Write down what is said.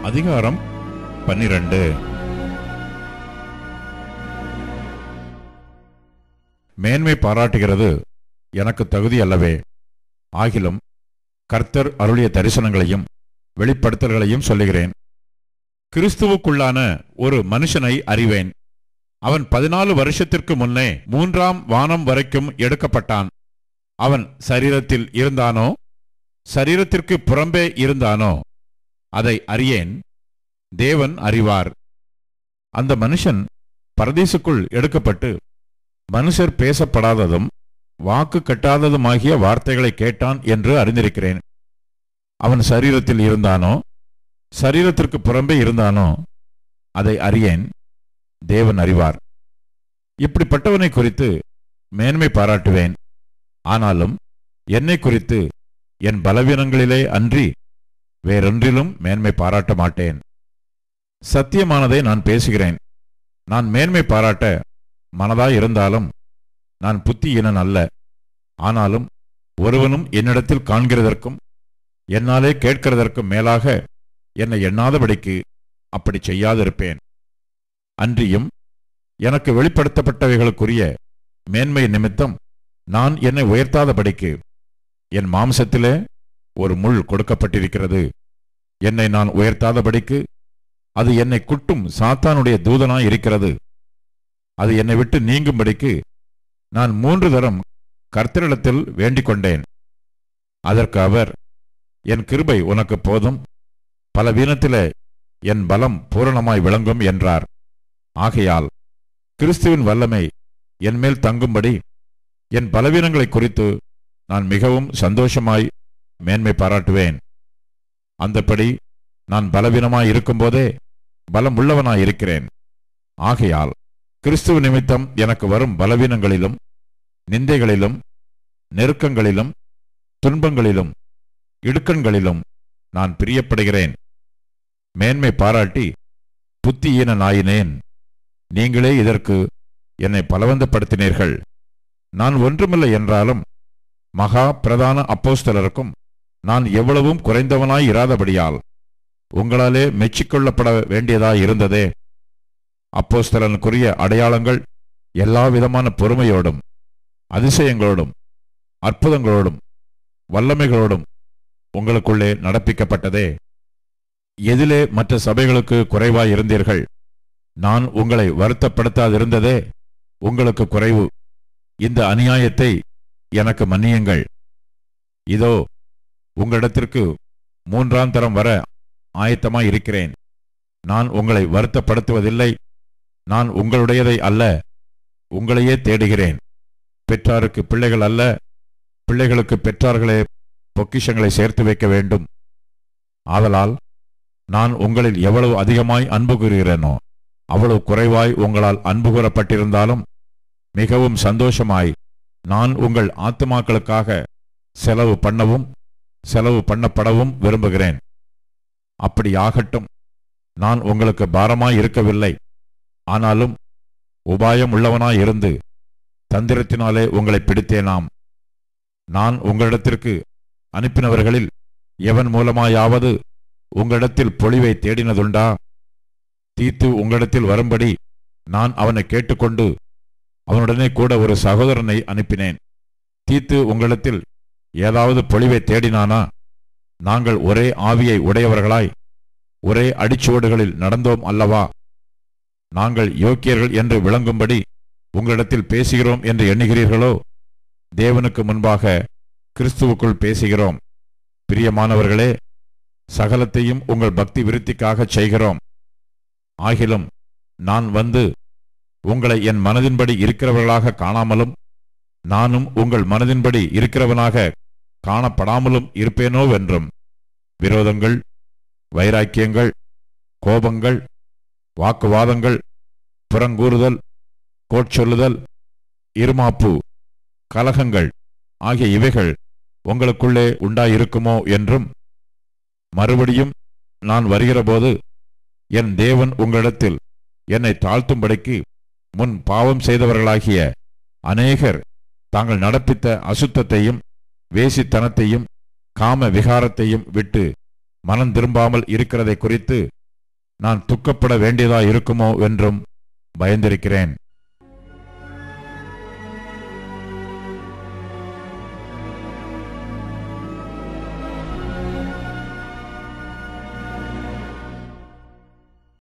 அதிகாரம் 12. மேன்மை பாராட்டுகிறது எனக்கு தகுதி அல்லவே. ஆகிலும் கர்த்தர் அருளிய தரிசனங்களையும் வெளிப்படுத்தல்களையும் சொல்லுகிறேன். கிறிஸ்துவுக்குள்ளான ஒரு மனுஷனை அறிவேன். அவன் 14 வருஷத்திற்கு முன்னே 3ஆம் வானம் வரைக்கும் எடுக்கப்பட்டான். அவன் சரீரத்தில் இருந்தானோ சரீரத்திற்கு புறம்பே இருந்தானோ அதை அறியேன், தேவன் அறிவார். அந்த மனுஷன் பரதீசுக்குள் எடுக்கப்பட்டு மனுஷர் பேசப்படாததும் வாக்கு கட்டாததுமாகிய வார்த்தைகளை கேட்டான் என்று அறிந்திருக்கிறேன். அவன் சரீரத்தில் இருந்தானோ சரீரத்திற்கு புறம்பே இருந்தானோ அதை அறியேன், தேவன் அறிவார். இப்படிப்பட்டவனை குறித்து மேன்மை பாராட்டுவேன். ஆனாலும் என்னை குறித்து என் பலவீனங்களிலே அன்றி வேறொன்றிலும் மேன்மை பாராட்ட மாட்டேன். சத்தியமானதை நான் பேசுகிறேன். நான் மேன்மை பாராட்ட மனதாய் இருந்தாலும் நான் புத்தியீனன் அல்ல. ஆனாலும் ஒருவனும் என்னிடத்தில் காண்கிறதற்கும் என்னாலே கேட்கிறதற்கும் மேலாக என்னை எண்ணாதபடிக்கு அப்படி செய்யாதிருப்பேன். அன்றியும் எனக்கு வெளிப்படுத்தப்பட்டவைகளுக்குரிய மேன்மை நிமித்தம் நான் என்னை உயர்த்தாதபடிக்கு என் மாம்சத்திலே ஒரு முள் கொடுக்கப்பட்டிருக்கிறது. என்னை நான் உயர்த்தாதபடிக்கு அது என்னை குட்டும் சாத்தானுடைய தூதனாய் இருக்கிறது. அது என்னை விட்டு நீங்கும்படிக்கு நான் 3 தரம் கர்த்தரிடத்தில் வேண்டிக் கொண்டேன். அதற்கு அவர், என் கிருபை உனக்கு போதும், பலவீனத்திலே என் பலம் பூரணமாய் விளங்கும் என்றார். ஆகையால் கிறிஸ்துவின் வல்லமை என்மேல் தங்கும்படி என் பலவீனங்களை குறித்து நான் மிகவும் சந்தோஷமாய் மேன்மை பாராட்டுவேன். அந்தப்படி நான் பலவீனமாய் இருக்கும்போதே பலம் உள்ளவனாயிருக்கிறேன். ஆகையால் கிறிஸ்துவ நிமித்தம் எனக்கு வரும் பலவீனங்களிலும் நிந்தைகளிலும் நெருக்கங்களிலும் துன்பங்களிலும் இடுக்கண்களிலும் நான் பிரியப்படுகிறேன். மேன்மை பாராட்டி புத்தியீனனாயினேன். நீங்களே இதற்கு என்னை பலவந்தப்படுத்தினீர்கள். நான் ஒன்றுமில்லை என்றாலும் மகா பிரதான அப்போஸ்தலருக்கும் நான் எவ்வளவும் குறைந்தவனாய் இராதபடியால் உங்களாலே மெச்சிக்கொள்ளப்பட வேண்டியதாயிருந்ததே. அப்போஸ்தலனுக்குரிய அடையாளங்கள் எல்லா விதமான பொறுமையோடும் அதிசயங்களோடும் அற்புதங்களோடும் வல்லமைகளோடும் உங்களுக்குள்ளே நடப்பிக்கப்பட்டதே. எதிலே மற்ற சபைகளுக்கு குறைவாயிருந்தீர்கள்? நான் உங்களை வருத்தப்படுத்தாதிருந்ததே உங்களுக்கு குறைவு. இந்த அநியாயத்தை எனக்கு மன்னியுங்கள். இதோ உங்களிடத்திற்கு 3ஆம் தரம் வர ஆயத்தமாய் இருக்கிறேன். நான் உங்களை வருத்தப்படுத்துவதில்லை. நான் உங்களுடையதை அல்ல, உங்களையே தேடுகிறேன். பெற்றாருக்கு பிள்ளைகள் அல்ல, பிள்ளைகளுக்கு பெற்றார்களே பொக்கிஷங்களை சேர்த்து வைக்க வேண்டும். ஆதலால் நான் உங்களில் எவ்வளவு அதிகமாய் அன்பு கூறுகிறேனோ அவ்வளவு குறைவாய் உங்களால் அன்பு கூறப்பட்டிருந்தாலும் மிகவும் சந்தோஷமாய் நான் உங்கள் ஆத்துமாக்களுக்காக செலவு பண்ணவும் செலவு பண்ணப்படவும் விரும்புகிறேன். அப்படி ஆகட்டும். நான் உங்களுக்கு பாரமாய் இருக்கவில்லை. ஆனாலும் உபாயம் உள்ளவனாயிருந்து தந்திரத்தினாலே உங்களை பிடித்தேனாம். நான் உங்களிடத்திற்கு அனுப்பினவர்களில் எவன் மூலமாயாவது உங்களிடத்தில் பொழிவை தேடினதுண்டா? தீத்து உங்களிடத்தில் வரும்படி நான் அவனை கேட்டுக்கொண்டு அவனுடனே கூட ஒரு சகோதரனை அனுப்பினேன். தீத்து உங்களிடத்தில் ஏதாவது பொழிவை தேடினானா? நாங்கள் ஒரே ஆவியை உடையவர்களாய் ஒரே அடிச்சுவடுகளில் நடந்தோம் அல்லவா? நாங்கள் யோக்கியர்கள் என்று விளங்கும்படி உங்களிடத்தில் பேசுகிறோம் என்று எண்ணுகிறீர்களோ? தேவனுக்கு முன்பாக கிறிஸ்துவுக்குள் பேசுகிறோம். பிரியமானவர்களே, சகலத்தையும் உங்கள் பக்தி விருத்திக்காகச் செய்கிறோம். ஆகிலும் நான் வந்து உங்களை என் மனதின்படி இருக்கிறவர்களாக காணாமலும் நானும் உங்கள் மனதின்படி இருக்கிறவனாக காணப்படாமலும் இருப்பேனோவென்றும் விரோதங்கள், வைராக்கியங்கள், கோபங்கள், வாக்குவாதங்கள், புறங்கூறுதல், கோட்சொல்லுதல், இருமாப்பு, கலகங்கள் ஆகிய இவைகள் உங்களுக்குள்ளே உண்டாயிருக்குமோ என்றும் மறுபடியும் நான் வருகிறபோது என் தேவன் உங்களிடத்தில் என்னை தாழ்த்தும்படிக்கு முன் பாவம் செய்தவர்களாகிய அநேகர் தாங்கள் நடப்பித்த அசுத்தத்தையும் வேசித்தனத்தையும் காம விகாரத்தையும் விட்டு மனம் திரும்பாமல் இருக்கிறதை குறித்து நான் துக்கப்பட வேண்டியதா இருக்குமோ என்றும் பயந்திருக்கிறேன்.